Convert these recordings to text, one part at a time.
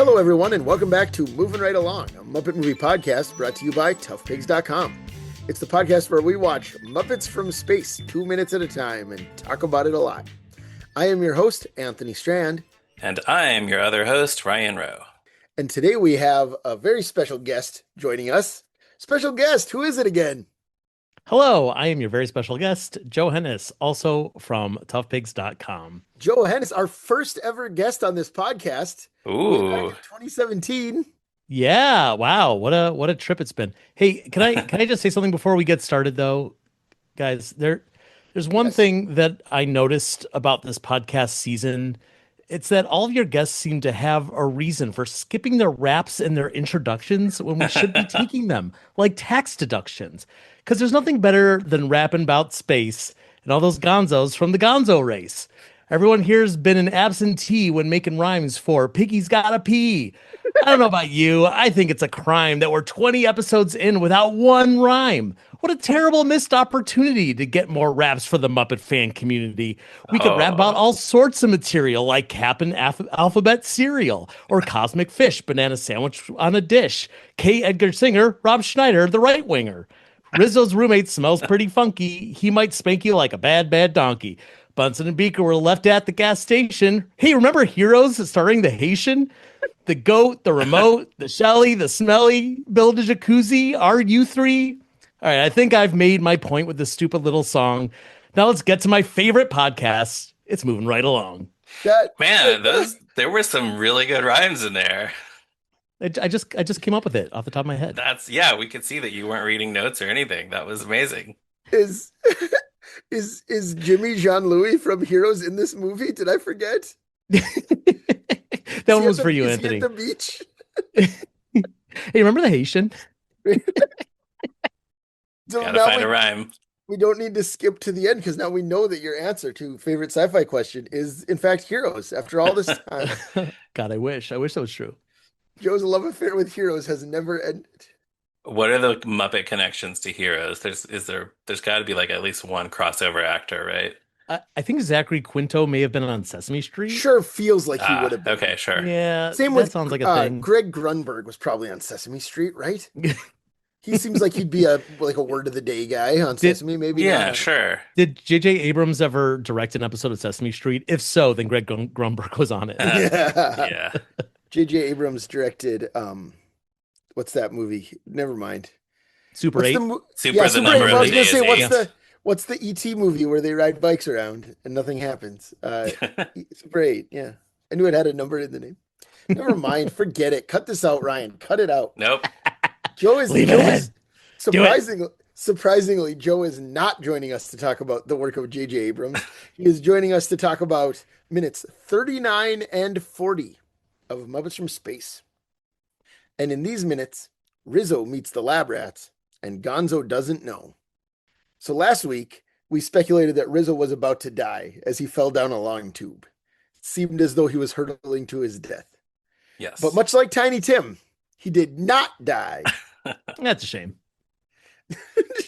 Hello, everyone, and welcome back to Movin' Right Along, a Muppet movie podcast brought to you by toughpigs.com. It's the podcast where we watch Muppets From Space 2 minutes at a time and talk about it a lot. I am your host, Anthony Strand. And I am your other host, Ryan Rowe. And today we have a very special guest joining us. Special guest, who is it again? Hello, I am your very special guest, Joe Hennes, also from toughpigs.com. Joe Hennes, our first ever guest on this podcast. Ooh. Back in 2017. Yeah, wow, what a trip it's been. Hey, can I just say something before we get started though? Guys, there's one thing that I noticed about this podcast season. It's that all of your guests seem to have a reason for skipping their raps and their introductions when we should be taking them, like tax deductions. Because there's nothing better than rapping about space and all those gonzos from the gonzo race. Everyone here's been an absentee when making rhymes for Piggy's Gotta Pee. I don't know about you. I think it's a crime that we're 20 episodes in without one rhyme. What a terrible missed opportunity to get more raps for the Muppet fan community. We could rap about all sorts of material like Cap'n Alphabet cereal or Cosmic Fish banana sandwich on a dish. K. Edgar Singer, Rob Schneider, the right winger. Rizzo's roommate smells pretty funky. He might spank you like a bad, bad donkey. Bunsen and Beaker were left at the gas station. Hey, remember Heroes starring the Haitian? The goat, the remote, the Shelly, the smelly, build a jacuzzi, RU3. All right, I think I've made my point with this stupid little song. Now let's get to my favorite podcast. It's moving right along. Man, there were some really good rhymes in there. I just came up with it off the top of my head. We could see that you weren't reading notes or anything. That was amazing. Is Jimmy Jean-Louis from Heroes in this movie? Did I forget? That one was for you, Anthony. Is he at the beach? Hey, remember the Haitian? So Gotta find a rhyme. We don't need to skip to the end because now we know that your answer to favorite sci-fi question is, in fact, Heroes. After all this time, God, I wish that was true. Joe's love affair with Heroes has never ended. What are the Muppet connections to Heroes? There's got to be like at least one crossover actor, right? I think Zachary Quinto may have been on Sesame Street. Sure, feels like he would have been. Okay, sure. Yeah, same with sounds like a thing. Greg Grunberg was probably on Sesame Street, right? He seems like he'd be a word of the day guy on Sesame, maybe. Yeah, sure. Did J.J. Abrams ever direct an episode of Sesame Street? If so, then Greg Grunberg was on it. Yeah. J.J. Abrams directed what's that movie? Never mind. Super 8. Super the number of the day is 8. What's the E.T. movie where they ride bikes around and nothing happens? Super 8, yeah. I knew it had a number in the name. Never mind. Forget it. Cut this out, Ryan. Cut it out. Nope. Joe is surprisingly, Joe is not joining us to talk about the work of J.J. Abrams. He is joining us to talk about minutes 39 and 40 of Muppets From Space. And in these minutes, Rizzo meets the lab rats, and Gonzo doesn't know. So last week, we speculated that Rizzo was about to die as he fell down a long tube. It seemed as though he was hurtling to his death. Yes. But much like Tiny Tim, he did not die. That's a shame.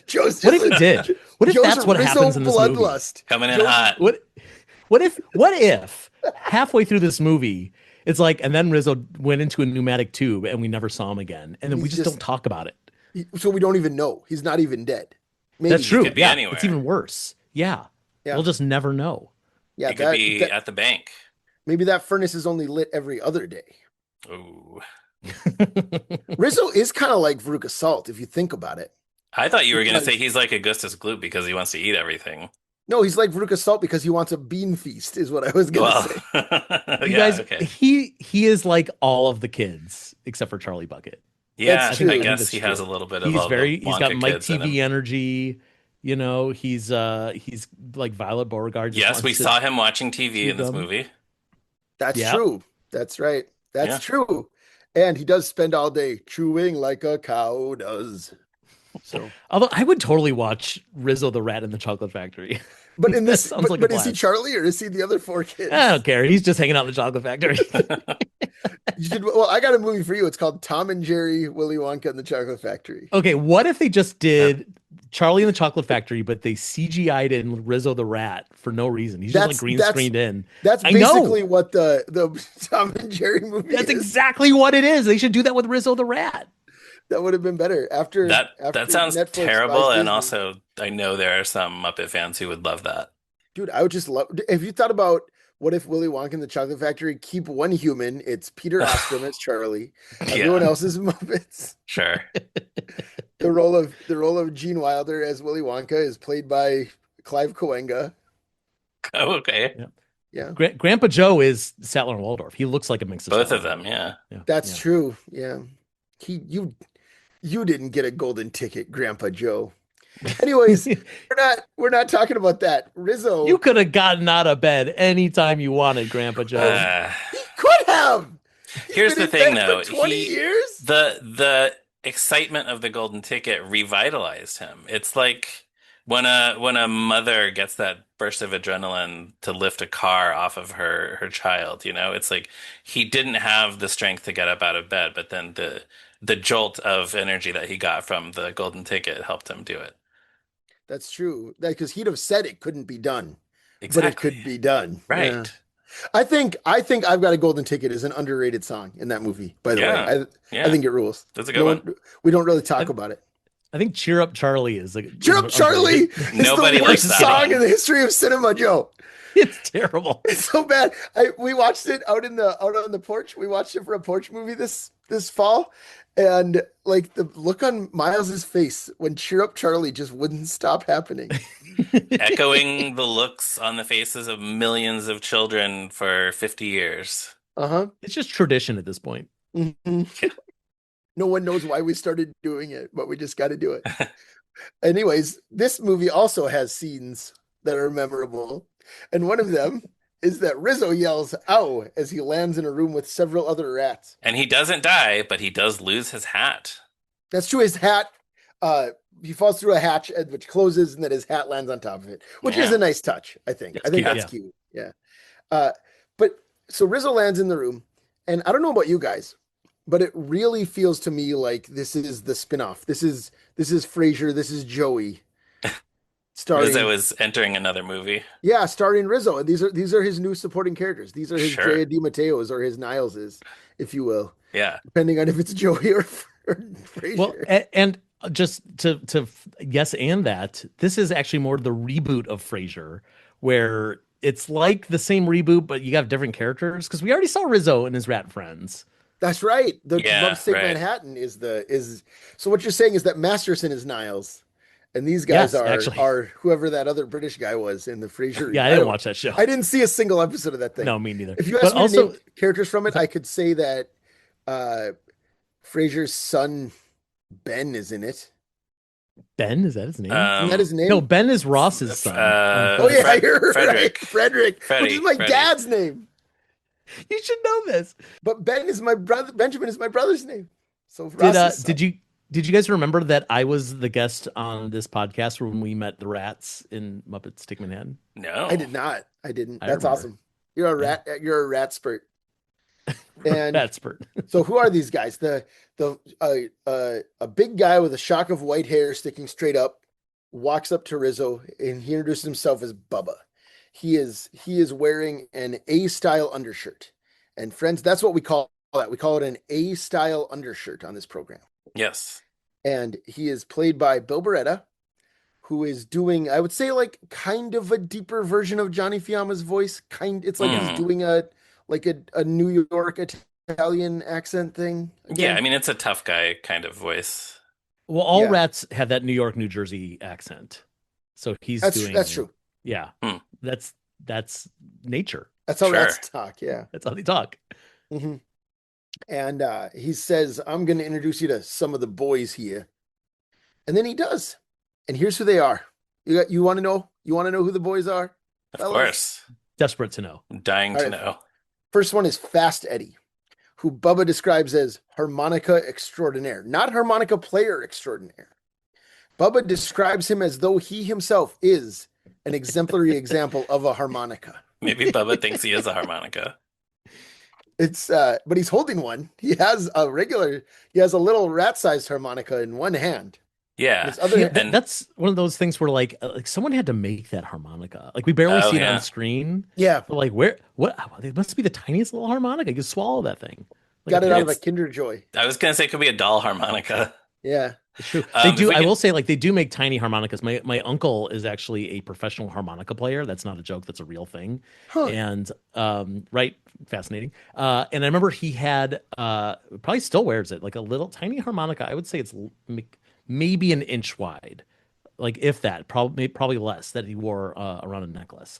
Joe's what if he did? What if that's what happens in this movie? Coming in hot. What if halfway through this movie, it's like, and then Rizzo went into a pneumatic tube and we never saw him again. And then we just don't talk about it. So we don't even know. He's not even dead. Maybe. That's true. He could be anywhere. It's even worse. Yeah. We'll just never know. Yeah, he could be at the bank. Maybe that furnace is only lit every other day. Ooh. Rizzo is kind of like Veruca Salt, if you think about it. I thought you were going to say he's like Augustus Gloop because he wants to eat everything. No, he's like Veruca Salt because he wants a bean feast, is what I was going to say. You guys, okay. He is like all of the kids except for Charlie Bucket. Yeah, I guess he has a little bit of. He's got Mike TV energy. You know, he's like Violet Beauregard. Yes, we saw him watching TV in this movie. That's true. That's right. That's true. And he does spend all day chewing like a cow does. So, although I would totally watch Rizzo the Rat in the Chocolate Factory. But in this, but is he Charlie or is he the other four kids? I don't care. He's just hanging out in the Chocolate Factory. You should. Well, I got a movie for you. It's called Tom and Jerry, Willy Wonka and the Chocolate Factory. Okay, what if they just did Charlie and the Chocolate Factory, but they CGI'd in Rizzo the Rat for no reason? He's just like green screened in. That's I know. basically what the Tom and Jerry movie That's is. exactly what it is. They should do that with Rizzo the Rat. That would have been better after That sounds Netflix terrible, buys and Disney. also I know there are some Muppet fans who would love that. Dude, I would just love. Have you thought about what if Willy Wonka and the Chocolate Factory keep one human? It's Peter Ostrom as Charlie. Everyone Yeah, else is Muppets. sure. The role of Gene Wilder as Willy Wonka is played by Clive Coenga. Oh, okay. Yeah. Yeah, Grandpa Joe is Statler and Waldorf. He looks like a mix of Both Statler of them, and yeah. Waldorf. that's Yeah. true. Yeah, you didn't get a golden ticket, Grandpa Joe. Anyways, we're not talking about that. Rizzo, You could have gotten out of bed anytime you wanted, Grandpa Joe. he could have. He's Here's been the in thing, bed though. for 20 years. The excitement of the golden ticket revitalized him. It's like when a mother gets that burst of adrenaline to lift a car off of her child, it's like he didn't have the strength to get up out of bed, but then the jolt of energy that he got from the golden ticket helped him do it. That's true. Because he'd have said it couldn't be done, but it Exactly. could be done. Right. Yeah. I think I've Got a Golden Ticket is an underrated song in that movie, by the Yeah. way. I Yeah. think it rules. That's a good one. We don't really talk about it. I think Cheer Up Charlie is like Cheer Up Charlie is Nobody the likes worst that song one. in the history of cinema, Joe. It's terrible. It's so bad. We watched it out on the porch. We watched it for a porch movie this fall, and like the look on Miles's face when Cheer Up Charlie just wouldn't stop happening. Echoing the looks on the faces of millions of children for 50 years. Uh-huh. It's just tradition at this point. Mhm. No one knows why we started doing it, but we just got to do it. Anyways, this movie also has scenes that are memorable. And one of them is that Rizzo yells, "Ow," as he lands in a room with several other rats. And he doesn't die, but he does lose his hat. That's true. His hat, he falls through a hatch which closes, and then his hat lands on top of it, which is Yeah. a nice touch, I think. It's I think cute, that's cute. Yeah. But so Rizzo lands in the room, and I don't know about you guys, but it really feels to me like this is the spinoff. This is Frasier. This is Joey. Starring, Rizzo is entering another movie. yeah, starring Rizzo. And these are his new supporting characters. These are his Sure. Drea DiMatteo's or his Niles's, if you will, Yeah. depending on if it's Joey or Frasier. Well, and just to yes, and that this is actually more the reboot of Frasier, where it's like the same reboot, but you have different characters because we already saw Rizzo and his rat friends. That's right. The Yeah, Muppets Take right. Manhattan is so what you're saying is that Masterson is Niles, and these guys Yes, actually. are whoever that other British guy was in the Frasier. Yeah, I didn't watch that show. I didn't see a single episode of that thing. No, me neither. If you But asked me to also, name characters from it, I could say that Frasier's son Ben is in it. Ben, is that his name? Isn't that his name? No, Ben is Ross's son. Oh yeah, you're Frederick. right. Frederick, which is my Freddie. dad's name. You should know this. But Ben is my brother. Benjamin is my brother's name. So Did Ross's son. did you guys remember that I was the guest on this podcast when we met the rats in Muppets Take Manhattan? No. I did not. I didn't. I That's remember. awesome. You're a rat. You're a rat spurt. And That's Bert. so who are these guys? A big guy with a shock of white hair sticking straight up walks up to Rizzo and he introduces himself as Bubba. He is wearing an A-style undershirt. And friends, that's what we call that. We call it an A-style undershirt on this program. Yes. And he is played by Bill Beretta, who is doing, I would say, like kind of a deeper version of Johnny Fiamma's voice. It's like he's doing a New York Italian accent thing. Yeah, I mean, it's a tough guy kind of voice. Well, all Yeah. rats have that New York, New Jersey accent. So he's doing That's true. Yeah. Hmm. That's nature. That's how Sure. rats talk. Yeah. That's how they talk. hmm And he says, "I'm going to introduce you to some of the boys here," and then he does. And here's who they are. You want to know? You want to know who the boys are? Of fellas? course. Desperate to know. I'm dying All to right. know. First one is Fast Eddie, who Bubba describes as harmonica extraordinaire, not harmonica player extraordinaire. Bubba describes him as though he himself is an exemplary example of a harmonica. Maybe Bubba thinks he is a harmonica. It's but he's holding one. He has a little rat-sized harmonica in one hand. And Yeah. his other Yeah, hand, And that's one of those things where like someone had to make that harmonica. Like we barely oh see it on yeah. screen. yeah, But like where what it must be the tiniest little harmonica. You can swallow that thing like a got it out of kid. a It's Kinder Joy. I was gonna say it could be a doll harmonica. Yeah. It's true. They If do. we I will could say, like, they do make tiny harmonicas. My uncle is actually a professional harmonica player. That's not a joke. That's a real thing. Huh. And right, fascinating. And I remember he had probably still wears it, like a little tiny harmonica. I would say it's maybe an inch wide, like if that, probably less. That he wore around a necklace,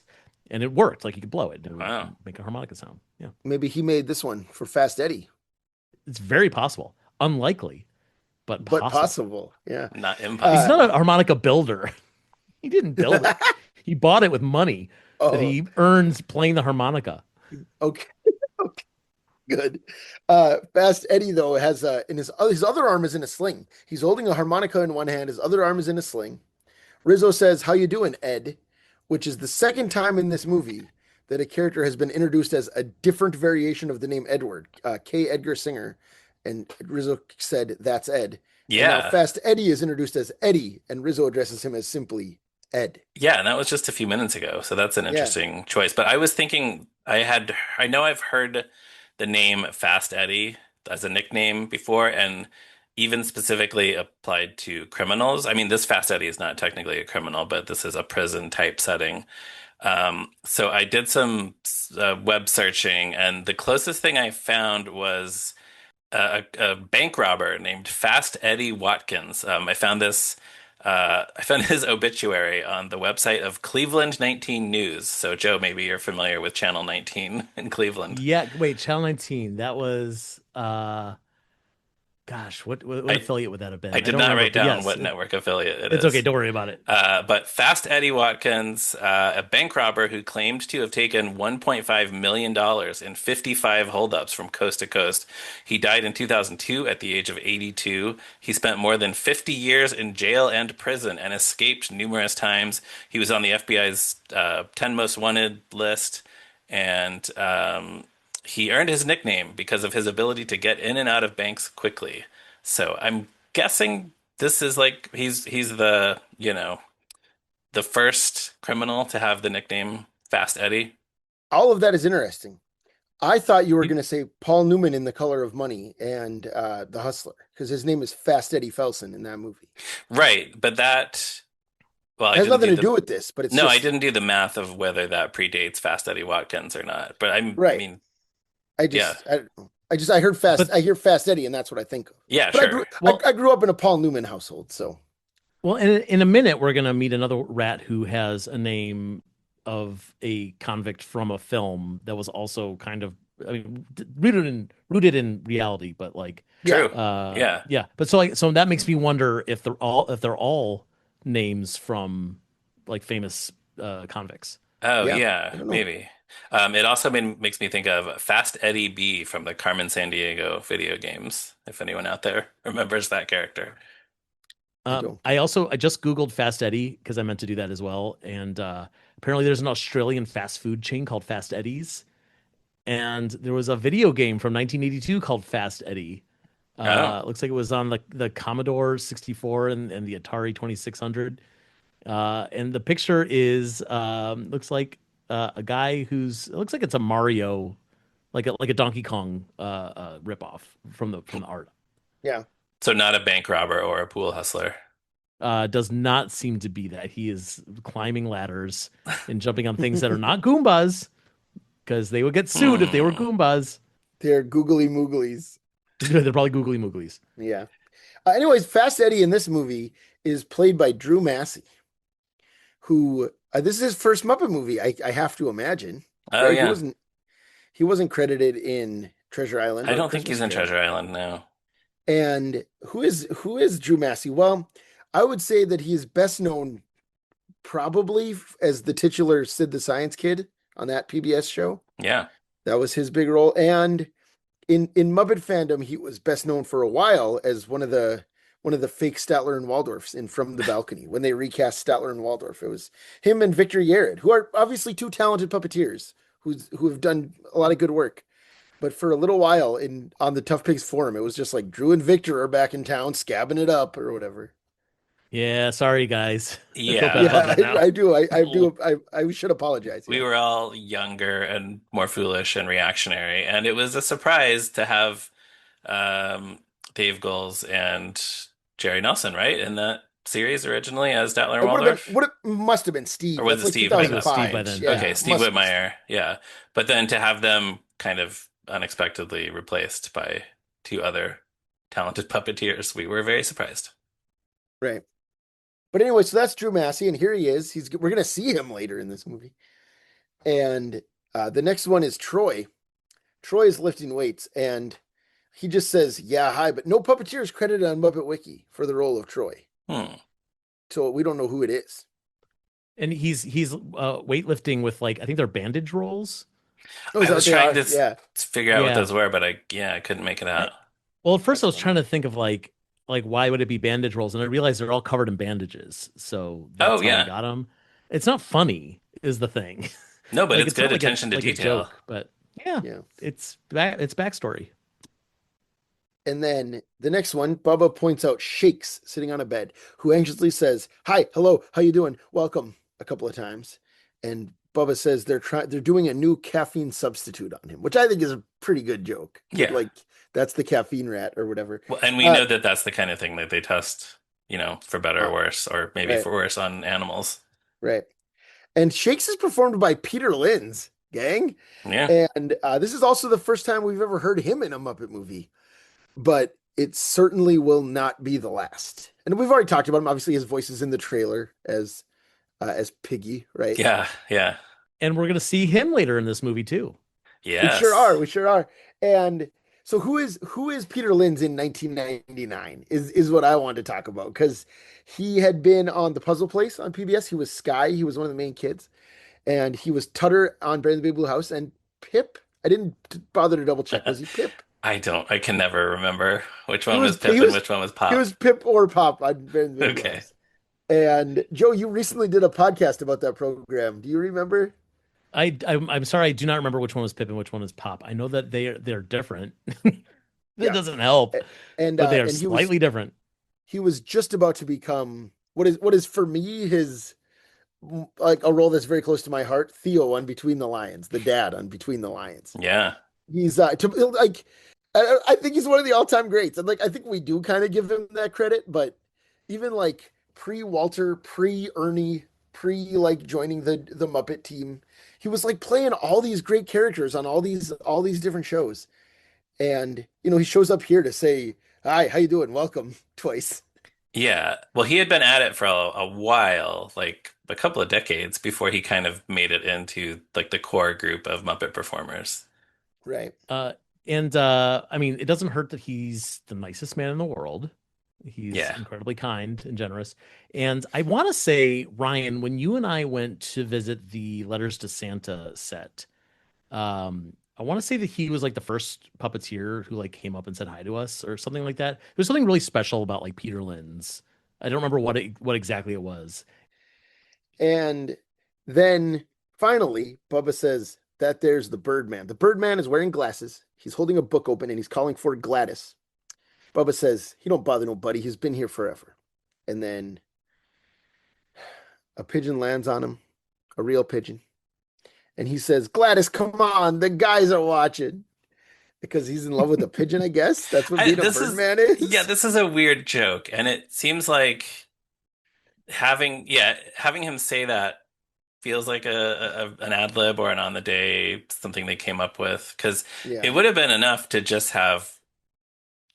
and it worked. Like you could blow it, and it would wow. make a harmonica sound. Yeah, Maybe he made this one for Fast Eddie, it's very possible. Unlikely, but but possible. possible. Yeah. Not He's Uh, not a impossible. harmonica builder. He didn't build it. He bought it with money that oh, he earns playing the harmonica. okay. Okay. Good. Fast Eddie though has in his other arm is in a sling. He's holding a harmonica in one hand. His other arm is in a sling. Rizzo says, "How you doing, Ed?" Which is the second time in this movie that a character has been introduced as a different variation of the name Edward. K. Edgar Singer, and Rizzo said, "That's Ed." And now Yeah. Fast Eddie is introduced as Eddie, and Rizzo addresses him as simply Ed. Yeah, and that was just a few minutes ago, so that's an Yeah, interesting choice. But I was thinking I know I've heard the name Fast Eddie as a nickname before, and even specifically applied to criminals. I mean, this Fast Eddie is not technically a criminal, but this is a prison type setting. So I did some web searching, and the closest thing I found was a bank robber named Fast Eddie Watkins. I found his obituary on the website of Cleveland 19 News. So, Joe, maybe you're familiar with Channel 19 in Cleveland. Yeah, wait, Channel 19. That was gosh, what I affiliate would that have I been? I did don't not remember, write but down yes, what network affiliate it it's okay. is. Don't worry about it. But Fast Eddie Watkins, a bank robber who claimed to have taken $1.5 million in 55 holdups from coast to coast. He died in 2002 at the age of 82. He spent more than 50 years in jail and prison and escaped numerous times. He was on the FBI's 10 Most Wanted list, and he earned his nickname because of his ability to get in and out of banks quickly. So I'm guessing this is like he's the, the first criminal to have the nickname Fast Eddie. all of that is interesting. I thought you were You- going to say Paul Newman in The Color of Money and The Hustler, because his name is Fast Eddie Felson in that movie. Right, but that well, It has nothing to do with this, but it's no, I just didn't do the math of whether that predates Fast Eddie Watkins or not. But I right. mean, I yeah. just, I, I heard but I hear Fast Eddie, and that's what I think of. Yeah, But sure. well, I grew up in a Paul Newman household, so well, in a minute we're gonna meet another rat who has a name of a convict from a film that was also kind of, I mean, rooted in reality, but like yeah, True. Yeah. yeah, but so that makes me wonder if they're all names from like famous convicts. Oh, yeah. yeah, I don't know. maybe. It also makes me think of Fast Eddie B from the Carmen Sandiego video games, if anyone out there remembers that character. I don't. I just Googled Fast Eddie because I meant to do that as well, and apparently there's an Australian fast food chain called Fast Eddie's, and there was a video game from 1982 called Fast Eddie. Oh, Looks like it was on the Commodore 64 and the Atari 2600. And the picture is looks like a guy it looks like it's a Mario, like a Donkey Kong ripoff from the art. Yeah, so not a bank robber or a pool hustler. Does not seem to be that. He is climbing ladders and jumping on things that are not Goombas because they would get sued if they were Hmm. Goombas. they're googly mooglies. They're probably googly mooglies. Yeah. Anyways, Fast Eddie in this movie is played by Drew Massey, who this is his first Muppet movie. I have to imagine, Oh, right? yeah. He wasn't credited in Treasure Island I or don't think he's Christmas in Carol. Treasure Island now. And who is Drew Massey? Well, I would say that he is best known probably as the titular Sid the Science Kid on that PBS show. Yeah. That was his big role. And in Muppet fandom, he was best known for a while as one of the fake Statler and Waldorfs in From the Balcony when they recast Statler and Waldorf. It was him and Victor Yared, who are obviously two talented puppeteers who have done a lot of good work. But for a little while on the Tough Pigs forum, it was just like Drew and Victor are back in town scabbing it up or whatever. Yeah, sorry guys. I feel bad about Yeah, Yeah. that now. I do. I Oh. do. I should apologize. We Yeah. were all younger and more foolish and reactionary, and it was a surprise to have um, Dave Goelz and Jerry Nelson, right, in that series originally as Statler and It would have been Waldorf, what it must have been or Steve. was That's it like Steve? I think it was Steve 2005. by then. Yeah, Okay, Yeah. Steve must be Steve. Whitmire, yeah. But then to have them kind of unexpectedly replaced by two other talented puppeteers, we were very surprised. Right. But anyway, so that's Drew Massey, and here he is. We're gonna see him later in this movie. And the next one is Troy. Troy is lifting weights, and he just says, "Yeah, hi," but no puppeteer is credited on Muppet Wiki for the role of Troy, Hmm. so we don't know who it is. And he's weightlifting with like I think they're bandage rolls. Oh, is I that was what they trying are? to Yeah. figure out what Yeah. those were, but I couldn't make it I, out. well, at first That's I was funny. trying to think of like why would it be bandage rolls, and I realized they're all covered in bandages, so Oh that's how they yeah. got them. It's not funny, is the thing. No, but Like it's it's not good attention to like a detail. joke, but yeah, Yeah. it's backstory. And then the next one, Bubba points out Shakes sitting on a bed, who anxiously says, "Hi, hello, how you doing? Welcome," a couple of times. And Bubba says they're doing a new caffeine substitute on him, which I think is a pretty good joke. That Yeah. like that's the caffeine rat or whatever. Well, and we Uh, know that that's the kind of thing that they test, for better or uh, worse, or maybe right, for worse on animals. right. And Shakes is performed by Peter Linz, gang. Yeah. And this is also the first time we've ever heard him in a Muppet movie, but it certainly will not be the last. And we've already talked about him. Obviously, his voice is in the trailer as Piggy, right? Yeah. Yeah. And we're gonna see him later in this movie too. We sure are. Yes. We sure are. And so who is Peter Linz in 1999 is what I wanted to talk about because he had been on The Puzzle Place on PBS. He was Sky. He was one of the main kids, and he was Tutter on Brand the Big Blue House and Pip. I didn't bother to double check. Was he Pip? I can never remember which He one was was he Pip and was which one was he Pop. was Pip or Pop on Brand the Big Blue Okay. House. And Joe, you recently did a podcast about that program. Do you remember? I'm sorry, I do not remember which one was Pip and which one is Pop. I know that they're different. That Yeah. doesn't help, And but they are and slightly different. he was just about to become what is for me his like a role that's very close to my heart, Theo on Between the Lions, the dad on Between the Lions. Yeah. He's like I think he's one of the all-time greats. And like I think we do kind of give him that credit, but even like pre-Walter, pre-Ernie, pre like joining the Muppet team, he was like playing all these great characters on all these different shows. And he shows up here to say, "Hi, how you doing? Welcome," twice. Yeah. Well, he had been at it for a while, like a couple of decades before he kind of made it into like the core group of Muppet performers. Right. Uh, and I mean, it doesn't hurt that he's the nicest man in the world. He's Yeah. incredibly kind and generous. And I want to say, Ryan, when you and I went to visit the Letters to Santa set, I want to say that he was like the first puppeteer who like came up and said hi to us or something like that. There's something really special about like Peter Linz. I don't remember what exactly it was. And then finally, Bubba says that there's the Birdman. The Birdman is wearing glasses. He's holding a book open and he's calling for Gladys. Bubba says he don't bother nobody. He's been here forever. And then a pigeon lands on him, a real pigeon. And he says, "Gladys, come on. The guys are watching." Because he's in love with a pigeon, I guess. That's what being a This is Birdman yeah, is. this is a weird joke, and it seems like having him say that feels like an ad lib or an on the day something they came up with because it Yeah. would have been enough to just have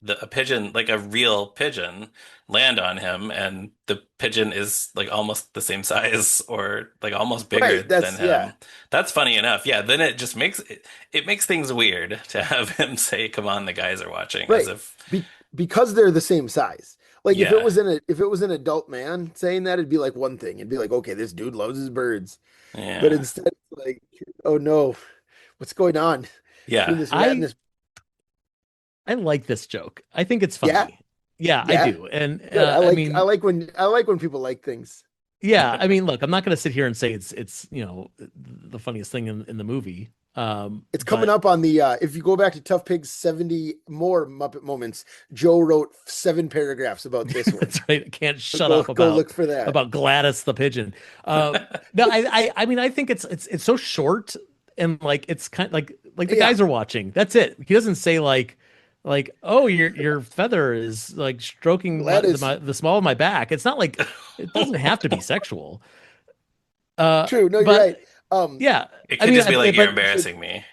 a pigeon, like a real pigeon, land on him, and the pigeon is like almost the same size or like almost bigger Right. than Yeah. him. That's funny enough. Yeah, then it just it makes things weird to have him say, "Come on, the guys are watching," as Right. if Because they're the same size. Like yeah, if it was an adult man saying that, it'd be like one thing. It'd be like, okay, this dude loves his birds. But yeah, instead, it's like, oh no, what's going on between yeah. this rat and I this? I like this joke. I think it's Yeah, funny. Yeah, I yeah, do. And good. I I like I mean, like when I like when people like things. yeah, I mean, look, I'm not going to sit here and say it's the funniest thing in the movie. It's coming But up on the if you go back to Tough Pig's 70 more Muppet moments, Joe wrote 7 paragraphs about this one. that's right. I can't So shut go up go look for that. about Gladys the pigeon. No, I mean, I think it's so short and like it's kind of like the Yeah, guys are watching. That's it. He doesn't say like oh your feather is like stroking Gladys. the small of my back. It's not like it doesn't have to be sexual. True. No, you're But right. Um, yeah, It I could mean, just be like, you're but embarrassing me.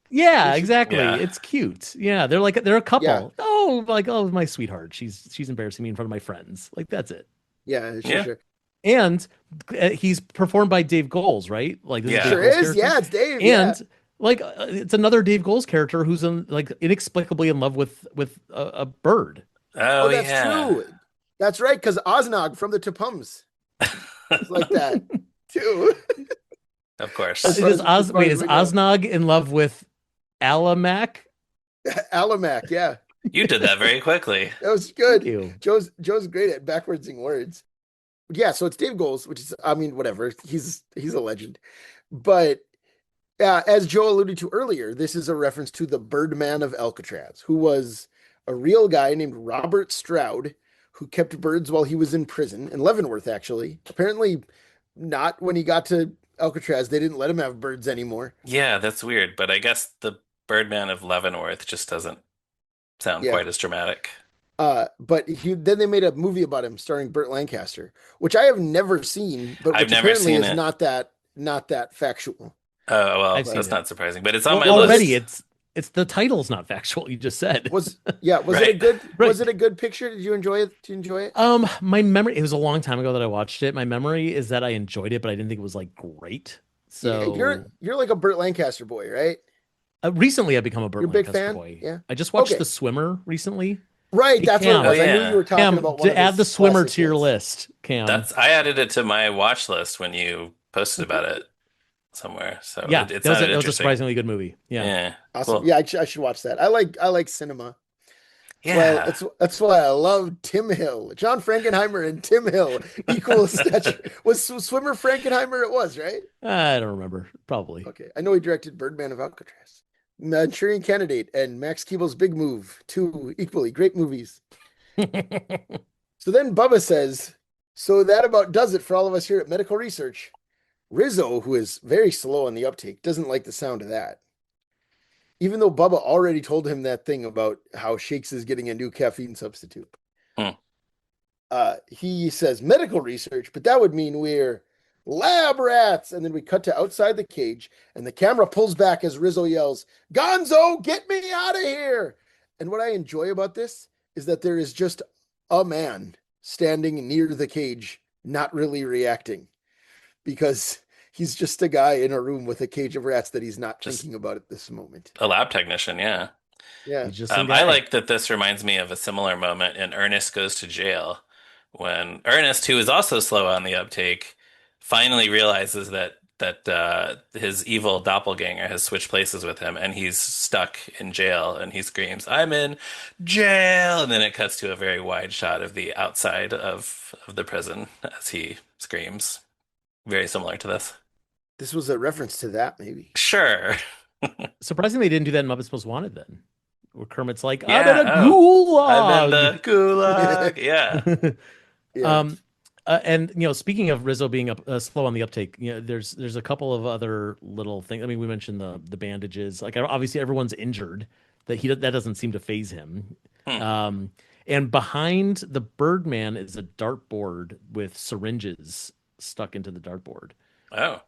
yeah, we should. exactly. Yeah. It's cute. Yeah, they're a Yeah, couple. Oh, like oh my sweetheart. She's embarrassing me in front of my friends. Like that's it. yeah, sure, Yeah. sure, And he's performed by Dave Goles, right? Like this is Dave Yeah. sure Goles' is. character, Yeah, it's Dave. Yeah. and like it's another Dave Goles character who's like inexplicably in love with a bird. Oh, Oh, that's yeah. true. That's right. Because Oznog from the Tupums is like that too. Of As course. far as Is we know, Oznog in love with Alamac? Alamac. Yeah, You did that very quickly. that was Thank good. you. Joe's great at backwardsing words. Yeah, so it's Dave Goles, which is, I mean, whatever. He's a legend. But as Joe alluded to earlier, this is a reference to the Birdman of Alcatraz, who was a real guy named Robert Stroud, who kept birds while he was in prison in Leavenworth, actually. Apparently, not when he got to Alcatraz, they didn't let him have birds anymore. Yeah, that's weird, but I guess the Birdman of Leavenworth just doesn't sound Yeah. quite as dramatic. But then they made a movie about him starring Burt Lancaster, which I have never seen, but I've which never apparently seen is it. not that factual. Oh, well, I've But seen that's it. not surprising, but it's on Well, my oh, was it already list. it's the title's not factual. You just said. was it a Right. good was Right. it a good picture? Did you enjoy it? Did you enjoy it? My memory, it was a long time ago that I watched it. My memory is that I enjoyed it, but I didn't think it was like great. Yeah, So you're like a Burt Lancaster boy, right? recently I've become a You're Burt a big Lancaster fan? boy. Yeah. I just watched Okay. The Swimmer recently. Right, Hey that's what it Oh, Cam, was. I knew you yeah. were talking Cam, about one to of add The his Swimmer classic to your hits. list, Cam. I added it to my watch list when you posted about it somewhere, so Yeah, it sounded that was a interesting. surprisingly good movie. Yeah. Yeah, Awesome. cool. Yeah, I should watch that. I like cinema. Yeah. That's why I love Tim Hill. John Frankenheimer and Tim Hill equal stature. Was Swimmer Frankenheimer? It was, right? I don't remember. Probably. Okay. I know he directed Birdman of Alcatraz, Manchurian Candidate, and Max Keeble's Big Move. Two equally great movies. So then Bubba says, so that about does it for all of us here at Medical Research. Rizzo, who is very slow on the uptake, doesn't like the sound of that. Even though Bubba already told him that thing about how Shakes is getting a new caffeine substitute. Hmm. He says medical research, but that would mean we're lab rats. And then we cut to outside the cage, and the camera pulls back as Rizzo yells, Gonzo, get me out of here. And what I enjoy about this is that there is just a man standing near the cage, not really reacting, because he's just a guy in a room with a cage of rats that he's not Just thinking about at this moment. a lab technician, yeah. Yeah. He's just some I guy. like that this reminds me of a similar moment in Ernest Goes to Jail when Ernest, who is also slow on the uptake, finally realizes that his evil doppelganger has switched places with him and he's stuck in jail and he screams, "I'm in jail!" And then it cuts to a very wide shot of the outside of the prison as he screams. Very similar to this. This was a reference to that, maybe. Sure. Surprisingly, they didn't do that in Muppets Most Wanted then. Where Kermit's like, I'm in Yeah. a Oh, I'm in gulag. the gulag. Yeah. Yeah. Um, and speaking of Rizzo being slow on the uptake, there's a couple of other little things. I mean, we mentioned the bandages. Like obviously everyone's injured. That doesn't seem to phase him. Hmm. And behind the Birdman is a dartboard with syringes stuck into the dartboard. Oh.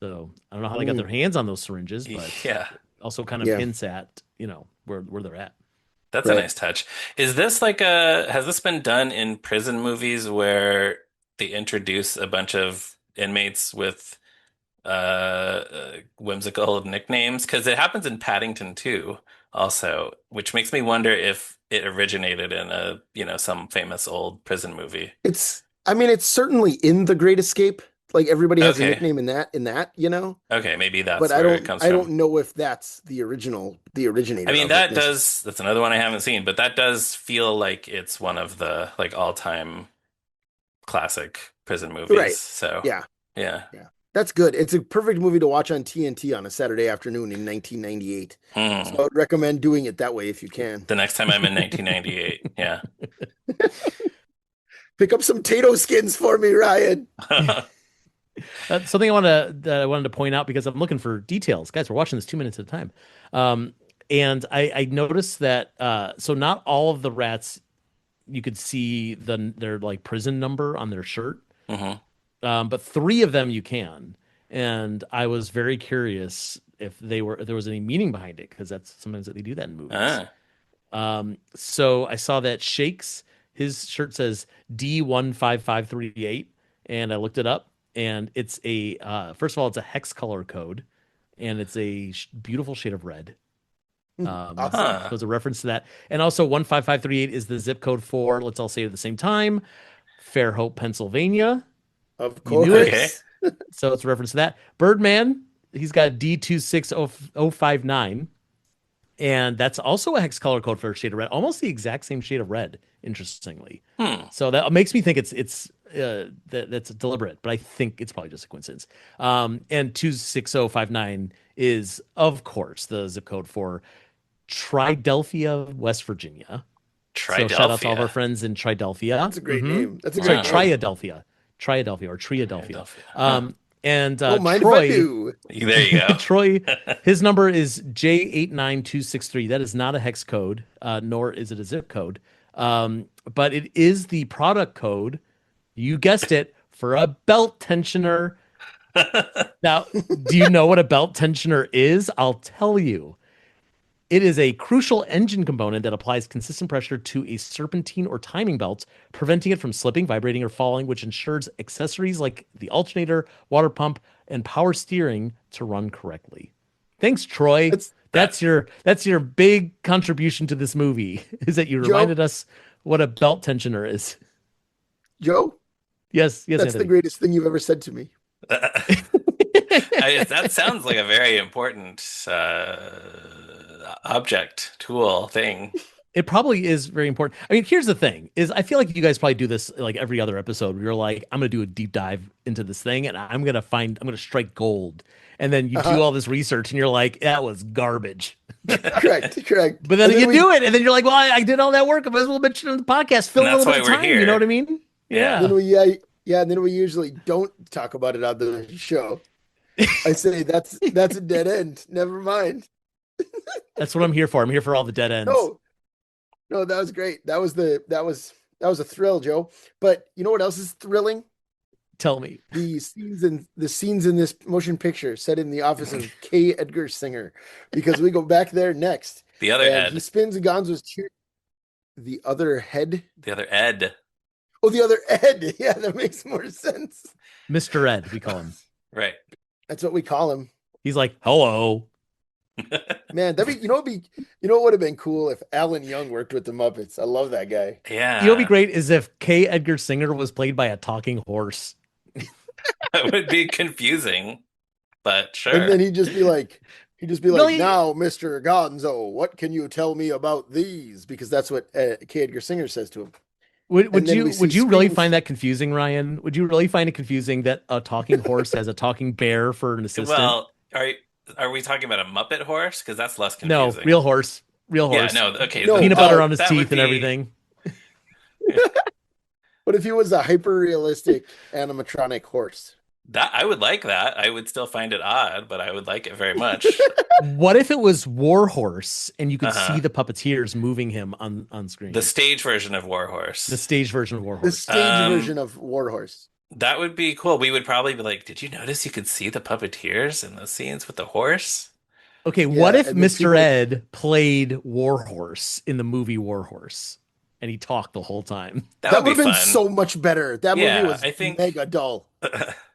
So I don't know how they got their hands on those syringes, but Yeah. also kind of Yeah. hints at where they're at. That's a Right. nice touch. Is this has this been done in prison movies where they introduce a bunch of inmates with whimsical nicknames? Because it happens in Paddington too, also, which makes me wonder if it originated in some famous old prison movie. I mean, it's certainly in The Great Escape. Like everybody has a Okay. nickname in that. Okay, maybe But that's I where it don't comes I from. don't know if that's the originator I mean, of it. that's another one I haven't seen, but that does feel like it's one of the like all-time classic prison movies. Right. So, Yeah. yeah. Yeah. That's good. It's a perfect movie to watch on TNT on a Saturday afternoon in 1998. So Hmm. I would recommend doing it that way if you can. The next time I'm in 1998. Yeah. Pick up some Tato skins for me, Ryan. That's something I wanted to point out because I'm looking for details. Guys, we're watching this 2 minutes at a time. Um, and I noticed that so not all of the rats you could see their like prison number on their shirt. Hmm. But three of them you can. And I was very curious if there was any meaning behind it, because that's sometimes that they do that in movies. Ah, So I saw that Shakes, his shirt says D15538, and I looked it up, and it's a first of all, it's a hex color code, and it's a beautiful shade of red. Awesome. So huh. it's a reference to that. And also 15538 is the zip code for, let's all say it at the same time, Fairhope, Pennsylvania. Of You knew it. Okay. course. So it's a reference to that. Birdman, he's got D26059. And that's also a hex color code for a shade of red, almost the exact same shade of red, interestingly. Hmm. So that makes me think that's deliberate, but I think it's probably just a coincidence. And 26059 is, of course, the zip code for Triadelphia, West Virginia. So shout out to all of our Triadelphia. friends in Triadelphia. That's a great name. That's a Sorry, great Wow. name. Triadelphia or Triadelphia. Triadelphia. Huh. And Don't mind if I Troy, do. There you go. Troy, his number is J89263. That is not a hex code, nor is it a zip code. But it is the product code, you guessed it, for a belt tensioner. Now, do you know what a belt tensioner is? I'll tell you. It is a crucial engine component that applies consistent pressure to a serpentine or timing belt, preventing it from slipping, vibrating, or falling, which ensures accessories like the alternator, water pump, and power steering to run correctly. Thanks, Troy. That's That That's your big contribution to this movie, is that you Joe. reminded us what a belt tensioner is. Joe, Yes, yes, that's the Anthony. greatest thing you've ever said to me. that sounds like a very important object, tool, thing. It probably is very important. I mean, here's the thing: is I feel like you guys probably do this like every other episode. Where you're like, I'm gonna do a deep dive into this thing, and I'm gonna strike gold, and then you do Uh-huh. all this research, and you're like, that was garbage. Correct, correct. But then And then you we do it, and then you're like, well, I did all that work. I might as well mention it in the podcast, And fill in a that's little bit why of we're time. You know what I here. mean? Yeah. Yeah. then we yeah, yeah, and then we usually don't talk about it on the show. I say that's a dead end. Never mind. That's what I'm here for. I'm here for all the dead ends. No, no, that was great. That was a thrill, Joe. But you know what else is thrilling? Tell me. The scenes in this motion picture set in the office of K. Edgar Singer, because we go back there next, The other and he Ed. spins Gonzo's chair. The other head? The other Ed. Oh, the other Ed. Yeah, that makes more sense. Mr. Ed, we call him. Right. That's what we call him. He's like, hello. Man, what would have been cool if Alan Young worked with the Muppets. I love that guy. You know what'd be Yeah. great is if K. Edgar Singer was played by a talking horse. That would be confusing, but And sure. then he'd be like, Really? now, Mr. Gonzo, what can you tell me about these? Because that's what K. Edgar Singer says to him. Would And then you we see would you really screams. find that confusing, Ryan? Would you really find it confusing that a talking horse has a talking bear for an assistant? Well, are we talking about a Muppet horse? Because that's less No, confusing. real horse, real Yeah, horse. no, okay. No, Peanut butter uh, on his that would teeth and be- everything. What if he was a hyper-realistic animatronic horse? That I would like that. I would still find it odd, but I would like it very much. What if it was Warhorse and you could Uh-huh. see the puppeteers moving him on screen? The stage version of Warhorse. The stage version of The Warhorse. stage version of Warhorse. That would be cool. We would probably be like, did you notice you could see the puppeteers in the scenes with the horse? Okay, what Yeah, if and then Mr. people- Ed played Warhorse in the movie Warhorse and he talked the whole time? That That would would be have been fun. so much better. That Yeah, movie was I think- mega dull.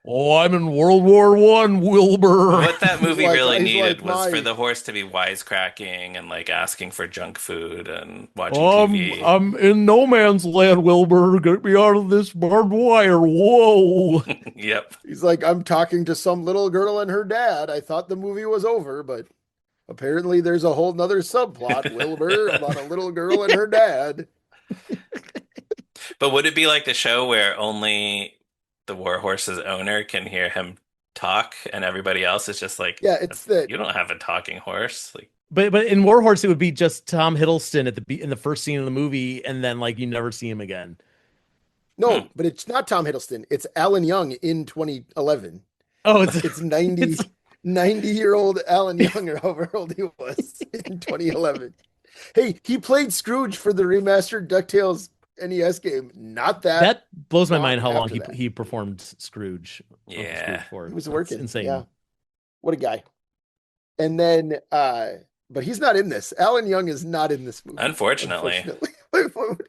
Oh, I'm in World War One, Wilbur. What that movie like- really he's needed like was for my- the horse to be wisecracking and like asking for junk food and watching I'm, TV. I'm in no man's land, Wilbur. Get me out of this barbed wire. Whoa. Yep. He's like, I'm talking to some little girl and her dad. I thought the movie was over, but apparently there's a whole nother subplot, Wilbur, about a little girl and her dad. But would it be like the show where only the Warhorse's owner can hear him talk, and everybody else is just like, Yeah, it's the you don't have a talking horse. Like, But in Warhorse, it would be just Tom Hiddleston at in the first scene of the movie, and then like you never see him again. hmm. no, but it's not Tom Hiddleston. It's Alan Young in 2011. Oh, it's It's it's 90-year-old Alan Young or however old he was in 2011. Hey, he played Scrooge for the remastered DuckTales NES game. Not that that blows my mind long how long after that. he performed Scrooge, Uncle Scrooge Yeah. for. He was That's working. insane. Yeah. What a guy. And then but he's not in this. Alan Young is not in this movie, Unfortunately. unfortunately.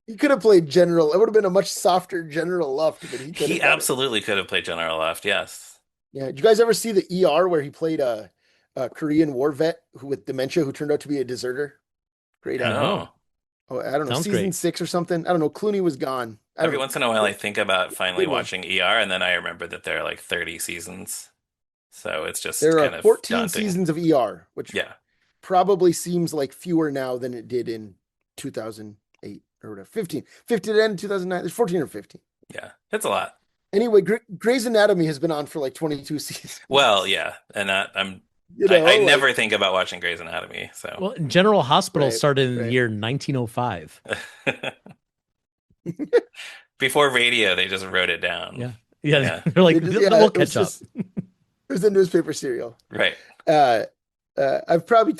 He could have played General. It would have been a much softer General Luft, but he could He have done it. absolutely could have played General Left, yes. Yeah. Did you guys ever see the ER where he played a Korean war vet who with dementia who turned out to be a deserter? Great actor. No, No. Oh, I don't know, sounds season great. 6 or something. I don't know. Clooney was gone. I don't Every know. once in a while, I think about finally Good one. watching ER, and then I remember that there are like 30 seasons. So it's just There are kind of 14 daunting. seasons of ER, which Yeah. probably seems like fewer now than it did in 2008 or whatever. 15. 15 and 2009. There's 14 or 15. Yeah. It's a lot. Anyway, Grey's Anatomy has been on for like 22 seasons. Well, yeah. And You I know, never like, think about watching Grey's Anatomy, so Well, General Hospital right, started in the right. year 1905. before radio, they just wrote it down. Yeah, yeah. Yeah. They're like, Yeah, we'll it was catch up. just, it was a newspaper serial. Right. Uh, I've probably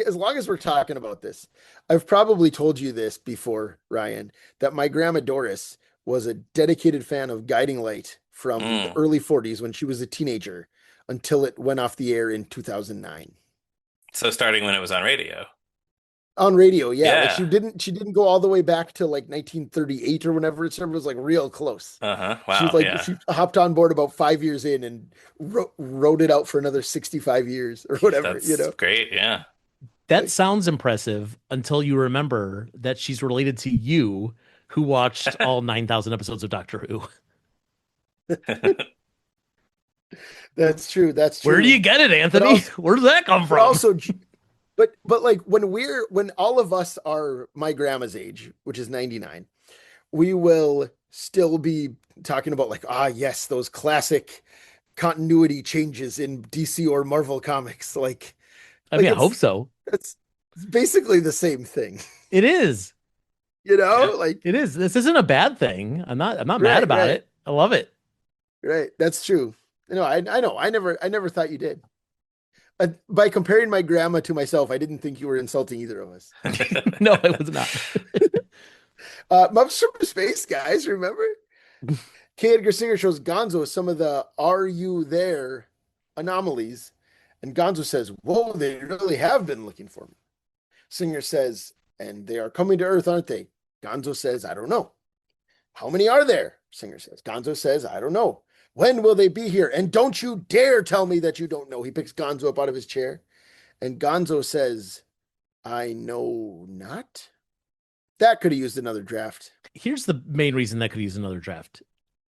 as long as we're talking about this, I've probably told you this before, Ryan, that my grandma Doris was a dedicated fan of Guiding Light from the Mm. early 40s when she was a teenager until it went off the air in 2009 So starting when it was on radio. on radio. Yeah, like Yeah. she didn't go all the way back to like 1938 or whenever it started. It was like real close. Uh-huh. She was Wow. like Yeah. she hopped on board about 5 years in and wrote it out for another 65 years or whatever, you That's know. great. Yeah. That Like, sounds impressive until you remember that she's related to you, who watched all 9,000 episodes of Doctor Who. that's true. That's true. Where do you get it, Anthony? also- Where does that come But from? also, but like when all of us are my grandma's age, which is 99, we will still be talking about like, yes, those classic continuity changes in DC or Marvel comics. I Like mean, I hope so. it's basically the same thing, It is. you know? Yeah. Like, It is. This isn't a bad thing. I'm not mad right, about right, it. I love it. right. That's true. No, I know. I never thought you did. By comparing my grandma to myself, I didn't think you were insulting either of us. No, it was not. Muppets from Space, guys, remember? K. Edgar Singer shows Gonzo some of the "Are you there?" anomalies, and Gonzo says, "Whoa, they really have been looking for me." Singer says, "And they are coming to Earth, aren't they?" Gonzo says, "I don't know." "How many are there?" Singer says. Gonzo says, "I don't know." "When will they be here? And don't you dare tell me that you don't know." He picks Gonzo up out of his chair, and Gonzo says, "I know not." That could have used another draft. Here's the main reason that could use another draft.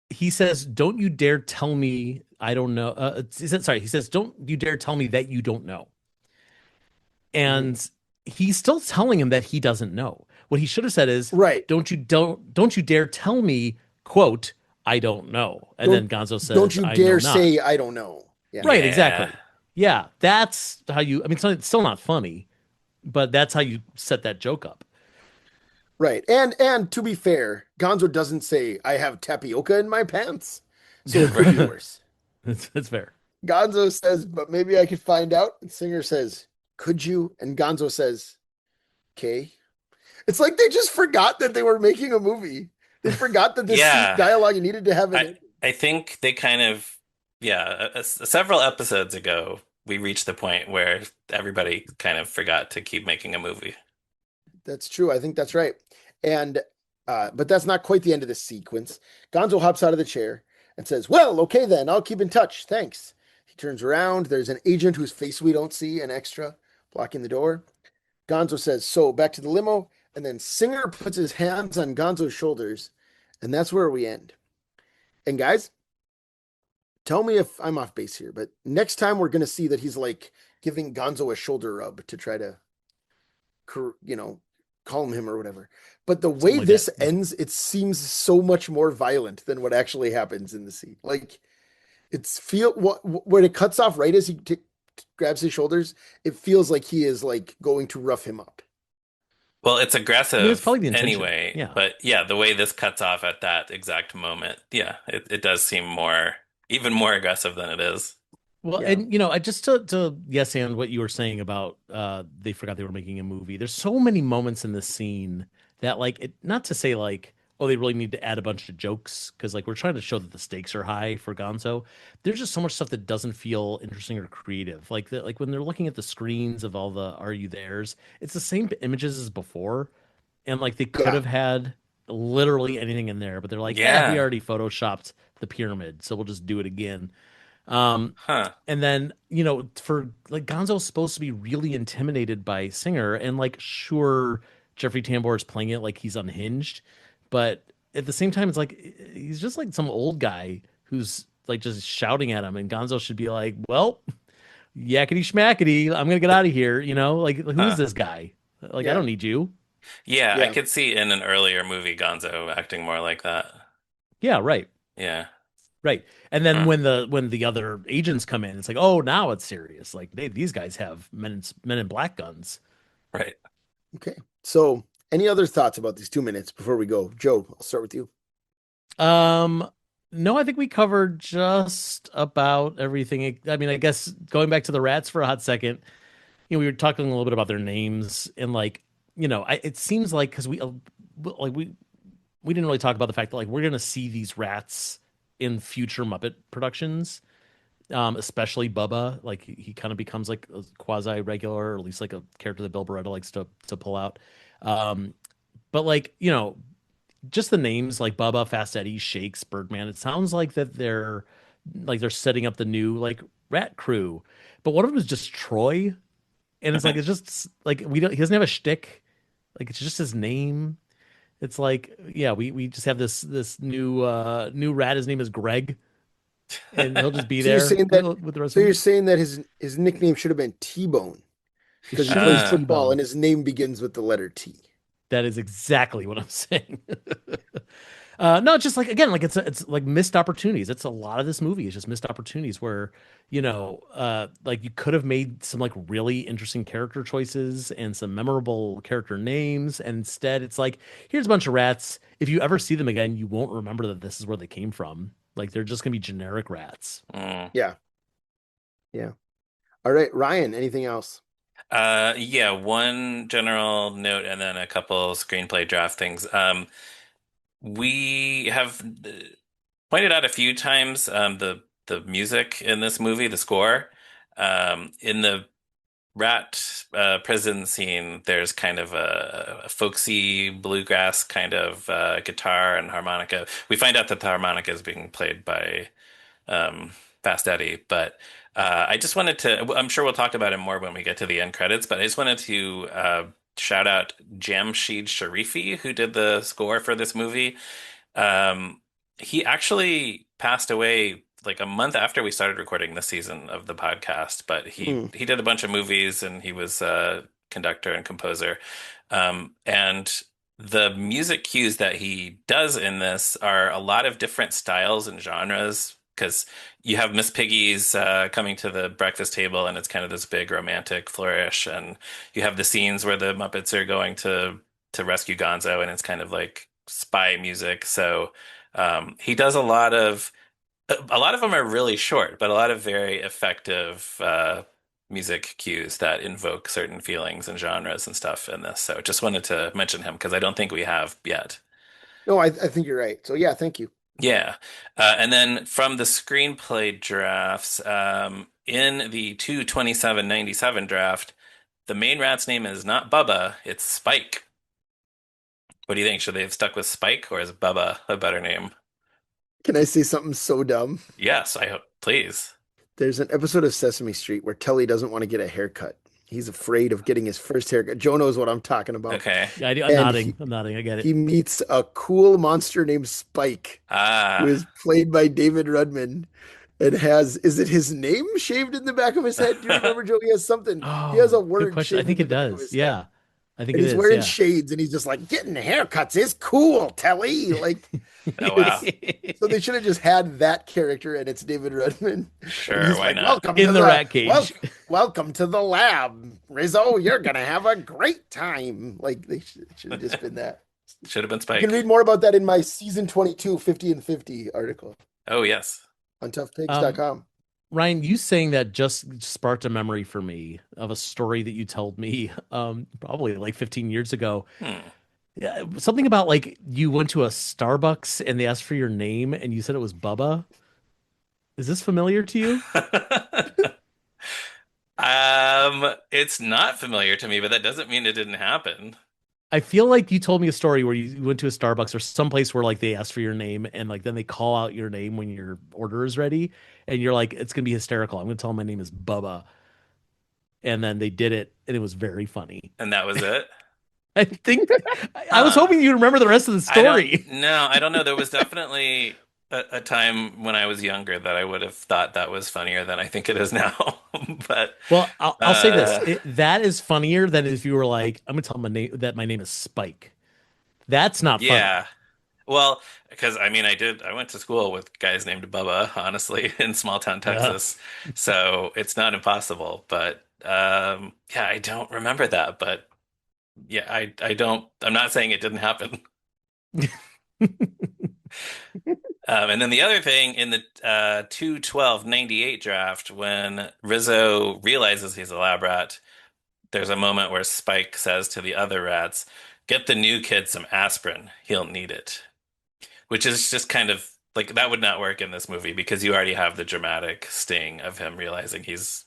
He says, "Don't you dare tell me I don't know." Sorry, he says, "Don't you dare tell me that you don't know." And he's still telling him that he doesn't know. What he should have said is, Right. Don't you dare tell me, quote, I don't know." And then Gonzo says, "Don't you "I know dare not." say I don't know." Yeah. Right, Yeah. exactly. Yeah, that's how you. I mean, it's still not funny, but that's how you set that joke up. Right. And to be fair, Gonzo doesn't say I have tapioca in my pants. So it could be worse. That's fair. Gonzo says, "But maybe I could find out." And Singer says, "Could you?" And Gonzo says, "Okay." It's like they just forgot that they were making a movie. They forgot that this Yeah. dialogue needed to have an I think they kind of, yeah, several episodes ago, we reached the point where everybody kind of forgot to keep making a movie. That's true. I think that's right. And but that's not quite the end of the sequence. Gonzo hops out of the chair and says, "Well, okay then, I'll keep in touch. Thanks." He turns around. There's an agent whose face we don't see, an extra, blocking the door. Gonzo says, "So back to the limo." And then Singer puts his hands on Gonzo's shoulders, and that's where we end. And guys, tell me if I'm off base here, but next time we're gonna see that he's like giving Gonzo a shoulder rub to try to, calm him or whatever. But the way Something like this that. ends, it seems so much more violent than what actually happens in the scene. Like It's feel what when it cuts off right as he grabs his shoulders, it feels like he is like going to rough him up. Well, it's I mean, it's aggressive probably the intention. anyway, Yeah. but yeah, the way this cuts off at that exact moment, yeah, it does seem more, even more aggressive than it is. Well, Yeah. and I just to yes, and what you were saying about they forgot they were making a movie. There's so many moments in this scene that like it not to say like oh they really need to add a bunch of jokes because like we're trying to show that the stakes are high for Gonzo. There's just so much stuff that doesn't feel interesting or creative. Like when they're looking at the screens of all the Are You There's, it's the same images as before, and like they could Yeah. have had literally anything in there, but they're like, we Yeah. already photoshopped the pyramid, so we'll just do it again. Um, Huh. and then, for like Gonzo's supposed to be really intimidated by Singer, and like, sure, Jeffrey Tambor is playing it like he's unhinged, but at the same time, it's like he's just like some old guy who's like just shouting at him, and Gonzo should be like, well, yakety schmackety, I'm gonna get out of here, like who is Huh. this guy? Like, I Yeah. don't need you. Yeah, I Yeah. could see in an earlier movie Gonzo acting more like that. Yeah, right. Yeah. Right. And then Huh. when the other agents come in, it's like, oh, now it's serious. Like these guys have men in black guns. Right. Okay. So, any other thoughts about these 2 minutes before we go? Joe, I'll start with you. Um, no, I think we covered just about everything. I mean, I guess going back to the rats for a hot second, we were talking a little bit about their names and like, it seems like because we didn't really talk about the fact that like we're gonna see these rats in future Muppet productions. Especially Bubba, like he kind of becomes like a quasi regular, or at least like a character that Bill Beretta likes to pull out. Um, but like just the names like Bubba, Fast Eddie, Shakes, Birdman. It sounds like that they're setting up the new like Rat Crew, but one of them is just Troy, and it's just like we don't he doesn't have a shtick, like it's just his name. It's like yeah, we just have this new rat. His name is Greg, and he'll just be So you're there saying that with the rest so of you're them. saying that his nickname should have been T-Bone It because he should have been plays Uh, football T-Bone. and his name begins with the letter T. That is exactly what I'm saying. No, just like again, like it's like missed opportunities. It's a lot of this movie is just missed opportunities where like you could have made some like really interesting character choices and some memorable character names, and instead it's like here's a bunch of rats. If you ever see them again, you won't remember that this is where they came from. Like they're just gonna be generic rats. mm. Yeah. Yeah. All right, Ryan, anything else? Yeah, one general note and then a couple screenplay draft things. We have pointed out a few times the music in this movie, the score. In the rat prison scene, there's kind of a folksy bluegrass kind of guitar and harmonica. We find out that the harmonica is being played by um, Fast Eddie. But I just wanted to, I'm sure we'll talk about it more when we get to the end credits, but I just wanted to shout out Jamshid Sharifi, who did the score for this movie. Um, he actually passed away like a month after we started recording this season of the podcast, but he Hmm. he did a bunch of movies and he was a conductor and composer. And the music cues that he does in this are a lot of different styles and genres because you have Miss Piggy's coming to the breakfast table and it's kind of this big romantic flourish, and you have the scenes where the Muppets are going to rescue Gonzo and it's kind of like spy music. So he does a lot of them are really short, but a lot of very effective music cues that invoke certain feelings and genres and stuff in this. So just wanted to mention him because I don't think we have yet. No, I think you're right. So yeah, thank you. Yeah. And then from the screenplay drafts, in the 22797 draft, the main rat's name is not Bubba, it's Spike. What do you think? Should they have stuck with Spike or is Bubba a better name? Can I say something so dumb? Yes, I hope, please. There's an episode of Sesame Street where Telly doesn't want to get a haircut. He's afraid of getting his first haircut. Joe knows what I'm talking about. Okay. Yeah, I'm And nodding. he, I'm nodding. I get it. he meets a cool monster named Spike, who Ah, is played by David Rudman and is it his name shaved in the back of his head? Do you remember, Joe? He has something. He has a Oh, good word question. I shaved in think the it back of does. his head. Yeah. I think And it he's is. wearing Yeah. shades, and he's just like, getting haircuts is cool, Telly. Like, Oh wow. it's so they should have just had that character, and it's David Redman, and Sure, he's why like, not? In the rat cage. welcome to the lab, Rizzo. You're gonna have a great time. Like they should have just been that. Should have been You can read Spike. more about that in my season 22 50 and 50 article Oh yes. on Um, toughpigs.com. Ryan, you saying that just sparked a memory for me of a story that you told me probably like 15 years ago. Hmm. Yeah, something about like you went to a Starbucks and they asked for your name and you said it was Bubba. Is this familiar to you? It's not familiar to me, but that doesn't mean it didn't happen. I feel like you told me a story where you went to a Starbucks or someplace where like they ask for your name and like then they call out your name when your order is ready and you're like, it's gonna be hysterical. I'm gonna tell them my name is Bubba. And then they did it and it was very funny. And that was it? I think I was Huh. hoping you'd remember the rest of the I don't story. no, I don't know. There was definitely a time when I was younger that I would have thought that was funnier than I think it is now. But Well, I'll say this. uh That is funnier than if you were like, I'm gonna tell my name that my name is Spike. That's not funny. yeah. Well, because I mean I went to school with guys named Bubba, honestly, in small town Yeah. Texas. So it's not impossible, but yeah, I don't remember that, but yeah, I don't I'm not saying it didn't happen. And then the other thing in the 2/12/98 draft, when Rizzo realizes he's a lab rat, there's a moment where Spike says to the other rats, "Get the new kid some aspirin. He'll need it." Which is just kind of like that would not work in this movie because you already have the dramatic sting of him realizing he's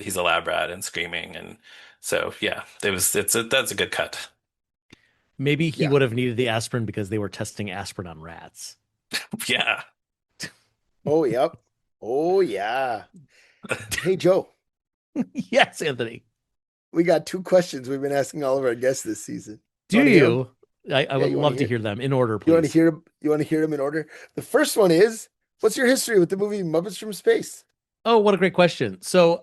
a lab rat and screaming, and so yeah, that's a good cut. Maybe he Yeah. would have needed the aspirin because they were testing aspirin on rats. Yeah. Oh, yep. Oh, yeah. Hey, Joe, Yes, Anthony. we got two questions we've been asking all of our guests this season. You Do want to hear them? you? I Yeah, would you want to love to hear? hear them in order, You want to please. hear? You want to hear them in order? The first one is, what's your history with the movie Muppets from Space? Oh, what a great question. So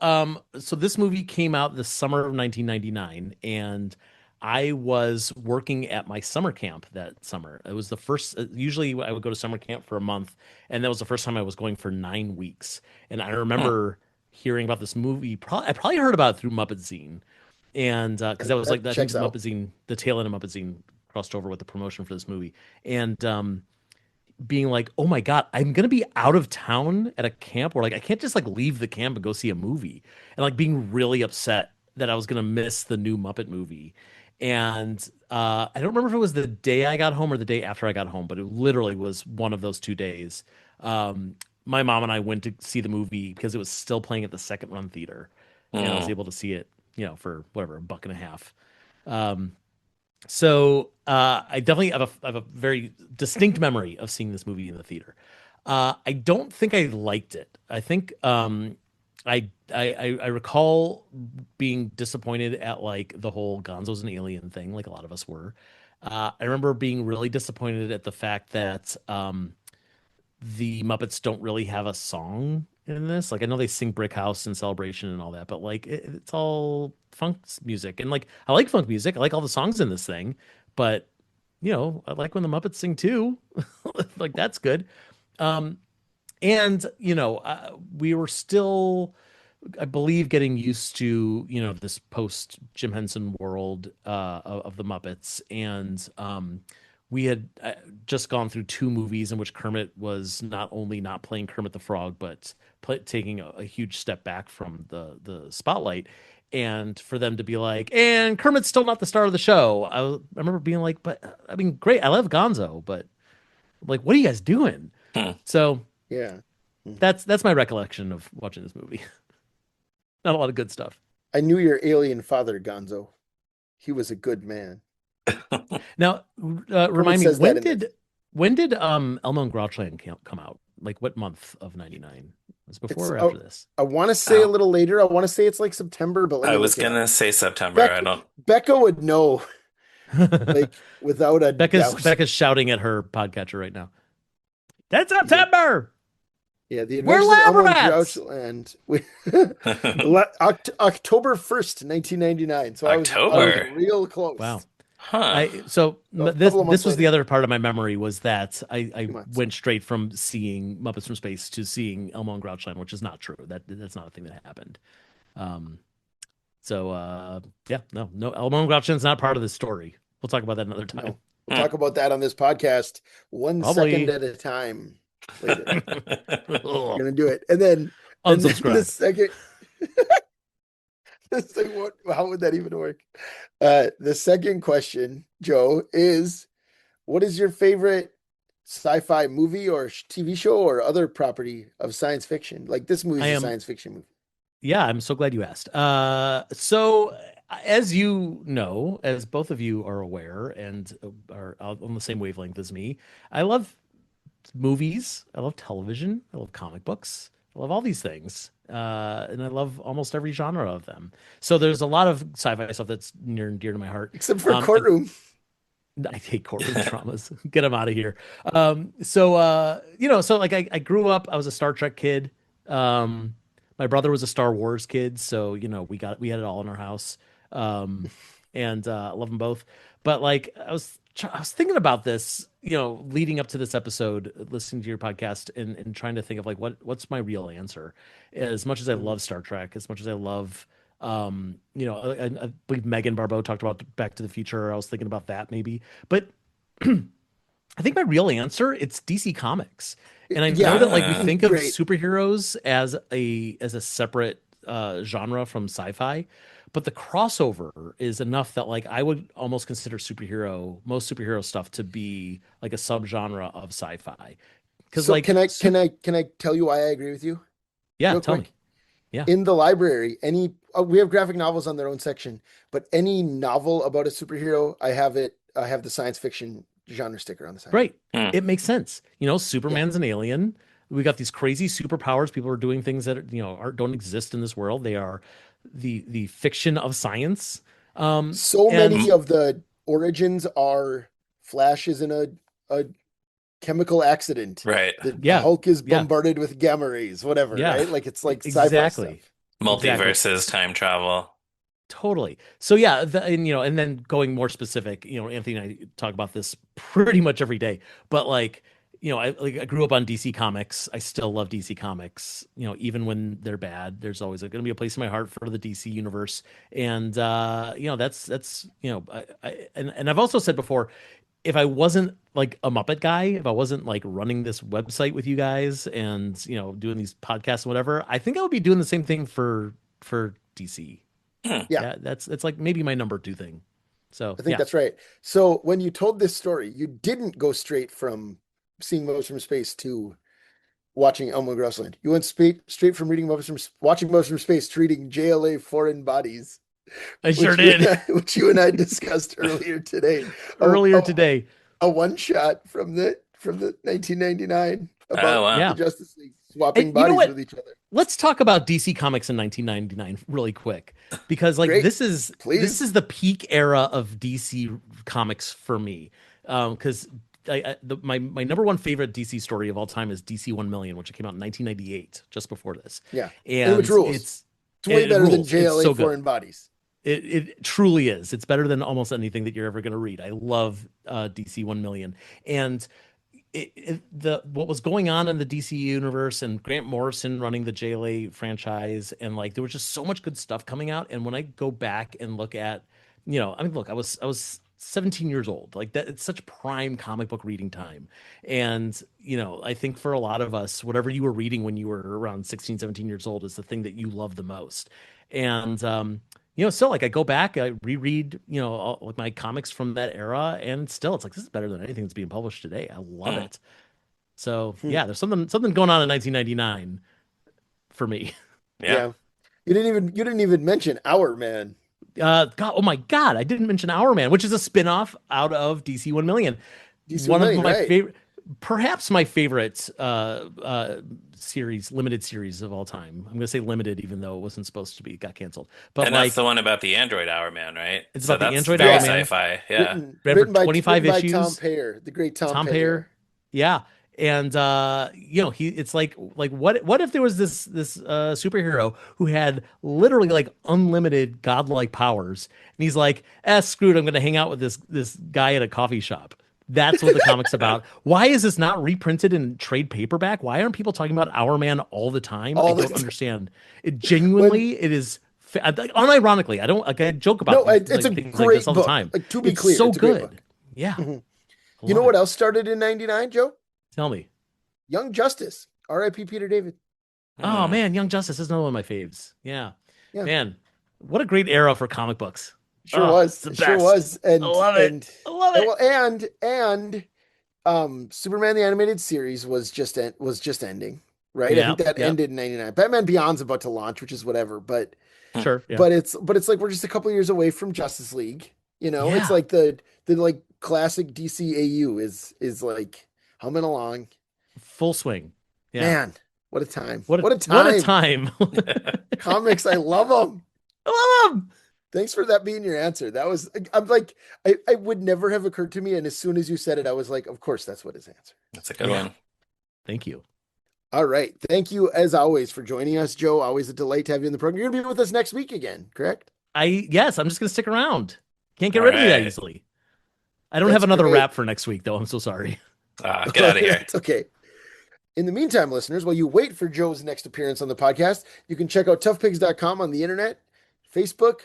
this movie came out the summer of 1999, and I was working at my summer camp that summer. It was the first, usually I would go to summer camp for a month, and that was the first time I was going for 9 weeks. And I Hmm. remember hearing about this movie. I probably heard about it through Muppet Zine, and because that was like That I think checks out. Muppet Zine, the tail end of Muppet Zine crossed over with the promotion for this movie, and being like, oh my God, I'm gonna be out of town at a camp where like I can't just like leave the camp and go see a movie. And like being really upset that I was gonna miss the new Muppet movie. And I don't remember if it was the day I got home or the day after I got home, but it literally was one of those 2 days. My mom and I went to see the movie because it was still playing at the second run theater, and I was Hmm. able to see it, for whatever, $1.50. So I definitely have a very distinct memory of seeing this movie in the theater. I don't think I liked it. I think I recall being disappointed at like the whole Gonzo's an alien thing, like a lot of us were. I remember being really disappointed at the fact that the Muppets don't really have a song in this. Like I know they sing Brick House and Celebration and all that, but like it's all funk music. And like I like funk music. I like all the songs in this thing, but I like when the Muppets sing too. Like that's good. Um and we were still, I believe, getting used to, this post Jim Henson world of the Muppets, and we had just gone through two movies in which Kermit was not only not playing Kermit the Frog, but taking a huge step back from the spotlight. And for them to be like, and Kermit's still not the star of the show, I remember being like, but I mean, great, I love Gonzo, but like, what are you guys doing? Hmm. So Yeah. Hmm. that's my recollection of watching this movie. Not a lot of good stuff. I knew your alien father, Gonzo. He was a good man. Now, Kermit remind me, says that in this. when did Elmo and Grouchland come out? Like what month of 99? Was it It's before or after this? I want to say a Oh, little later. I want to say it's like September, but let I me was look it up. gonna say September. I Beck don't. Becca would know, like without a Becca's doubt. Becca's shouting at her podcatcher right now. That's Yep. September. Yeah, The We're Adventures of lab Elmo and rats. Grouchland. October 1st, 1999. So I was October. real close. Wow. Huh. So a This couple of months this was the later. other part of my memory was that I 2 months. went straight from seeing Muppets from Space to seeing Elmo and Grouchland, which is not true. That's not a thing that happened. Um, yeah, no, Elmo and Grouchland's not part of this story. We'll talk about that another time. No. We'll Hmm. talk about that on this podcast 1 second Probably. at a time later. We're Ugh. gonna do it. And then the Unsubscribe. second this thing, how would that even work? The second question, Joe, is what is your favorite sci-fi movie or TV show or other property of science fiction? Like this movie I is a am science fiction movie. Yeah, I'm so glad you asked. So as you know, as both of you are aware and are on the same wavelength as me, I love movies, I love television, I love comic books, I love all these things. And I love almost every genre of them. So there's a lot of sci-fi stuff that's near and dear to my heart. Except for I Courtroom. I hate courtroom dramas. Get them out of here. So like I grew up, I was a Star Trek kid. My brother was a Star Wars kid, so we had it all in our house. Um, and I love them both. But like I was thinking about this, leading up to this episode, listening to your podcast and trying to think of like what's my real answer. As much as I Mhm. love Star Trek, as much as I love I believe Megan Barbeau talked about Back to the Future. I was thinking about that maybe, but I think my real answer it's DC Comics, and I know Yeah, that like we Ah, think of great. superheroes as a separate genre from sci-fi, but the crossover is enough that like I would almost consider most superhero stuff to be like a subgenre of sci-fi, because So like can I tell you why I agree with you yeah, real tell me, quick? yeah, In the library, we have graphic novels on their own section, but any novel about a superhero, I have the science fiction genre sticker on the side. right. hmm. It makes sense. Yeah. Superman's an alien. We got these crazy superpowers. People are doing things that don't exist in this world. They are the fiction of science. So And many of the origins are Flash is in a chemical accident. Right. The yeah, Hulk is yeah, bombarded with gamma rays, whatever, yeah, right? Like it's like sci-fi stuff. exactly, exactly. Multiverses, time travel. Totally. So yeah, and then going more specific, Anthony and I talk about this pretty much every day. But like, I grew up on DC Comics. I still love DC Comics. Even when they're bad, there's always going to be a place in my heart for the DC universe. And that's and I've also said before, if I wasn't like a Muppet guy, if I wasn't like running this website with you guys and doing these podcasts and whatever, I think I would be doing the same thing for DC. Hmm. Yeah, Yeah, that's like maybe my number two thing. So I think yeah, that's right. So when you told this story, you didn't go straight from seeing Muppets from Space to watching Elmo Grossland. You went straight from watching Muppets from Space to reading JLA Foreign Bodies, I sure did which you and I discussed earlier today. A, earlier a, today. a one shot from the 1999 Oh, about wow. the Yeah, Justice League and swapping you know bodies what? with each other. Let's talk about DC Comics in 1999 really quick because like Great, this please. is the peak era of DC Comics for me. Because my number one favorite DC story of all time is DC 1 Million, which came out in 1998, just before this, Yeah, and which and rules. It's way it better than rules. It's JLA so good. Foreign Bodies. It truly is. It's better than almost anything that you're ever going to read. I love DC 1 Million. And the what was going on in the DC universe and Grant Morrison running the JLA franchise and like there was just so much good stuff coming out. And when I go back and look at, I mean, look, I was 17 years old. Like that, it's such prime comic book reading time. And, I think for a lot of us, whatever you were reading when you were around 16, 17 years old is the thing that you love the most. And still like I go back, I reread, all, like my comics from that era, and still it's like this is better than anything that's being published today. I love Hmm. it. So Hmm. yeah, there's something going on in 1999 for me. Yeah. Yeah. You didn't even mention Our Man. God, oh my God, I didn't mention Hour Man, which is a spin-off out of DC 1 Million. DC One 1 of million, my right? favorite, perhaps my favorite limited series of all time. I'm gonna say limited, even though it wasn't supposed to be, it got canceled. But And that's the like, one about the Android Hour Man, right? it's So about the that's Android Hour very Yeah. Man, sci-fi. Yeah. Written ran for written by 25 written by Tom issues. Payer, the great Tom Tom Payer, Payer. yeah. And it's like what if there was this superhero who had literally like unlimited godlike powers, and he's like, screwed, I'm gonna hang out with this guy at a coffee shop. That's what the comic's about. Why is this not reprinted in trade paperback? Why aren't people talking about Our Man all the time? I don't understand. It genuinely, it is unironically. I don't like, I joke about it's a things great like this all the book. time. Like, to be It's clear, so it's a great good. book. Yeah. Mhm. I You know love what it. else started in 99, Joe? Tell me. Young Justice. R.I.P. Peter David. Oh man, Young Justice is another one of my faves. Yeah. Yeah. Man, what a great era for comic books. Sure Oh, was. it's the Sure best. was. And I love it. I love it. Superman the Animated Series was just ending, right? I Yeah. think that Yeah. ended in 99. Batman Beyond's about to launch, which is whatever, but Sure. Yeah. it's like we're just a couple years away from Justice League. It's Yeah. like the like classic DCAU is like humming along. Full swing. Yeah. Man, what a time. What a time. time. Comics, I love them. I love them. Thanks for that being your answer. That was, I'm like, I would never have occurred to me. And as soon as you said it, I was like, of course, that's what his answer. That's a good one. Thank you. All right. Thank you, as always, for joining us, Joe. Always a delight to have you in the program. You're going to be with us next week again, correct? Yes, I'm just going to stick around. Can't get All rid of me that right. easily. I don't That's have another great. rap for next week, though. I'm so sorry. Get out of here. It's okay. In the meantime, listeners, while you wait for Joe's next appearance on the podcast, you can check out toughpigs.com on the internet, Facebook,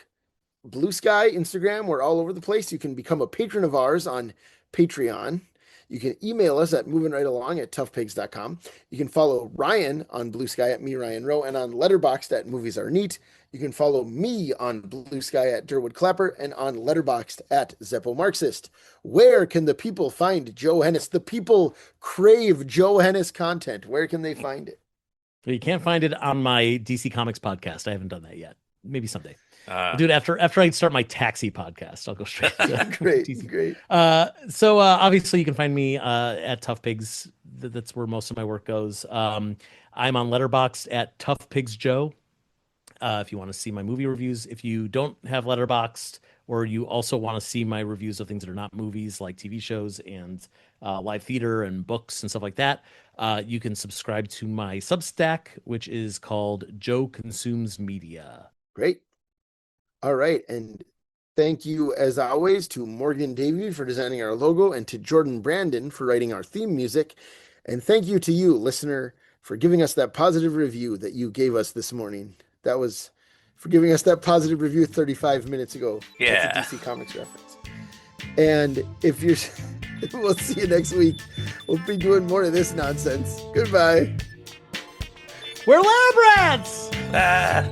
Blue Sky, Instagram. We're all over the place. You can become a patron of ours on Patreon. You can email us at movingrightalong@toughpigs.com. You can follow Ryan on Blue Sky at me, Ryan Rowe, and on Letterboxd at Movies Are Neat. You can follow me on Blue Sky at Durwood Clapper and on Letterboxd at Zeppo Marxist. Where can the people find Joe Hennes? The people crave Joe Hennes content. Where can they find it? But you can't find it on my DC Comics podcast. I haven't done that yet. Maybe someday. I'll do it after I start my taxi podcast. I'll go straight to Great, DC. great. So obviously you can find me at Tough Pigs. That's where most of my work goes. I'm on Letterboxd at Tough Pigs Joe. If you want to see my movie reviews, if you don't have Letterboxd, or you also want to see my reviews of things that are not movies, like TV shows and live theater and books and stuff like that, you can subscribe to my Substack, which is called Joe Consumes Media. Great. All right. And thank you, as always, to Morgan Davy for designing our logo and to Jordan Brandon for writing our theme music. And thank you to you, listener, for giving us that positive review that you gave us this morning. That was for giving us that positive review 35 minutes ago. Yeah. That's a DC Comics reference. And if you're, we'll see you next week. We'll be doing more of this nonsense. Goodbye. We're lab rats! Ah.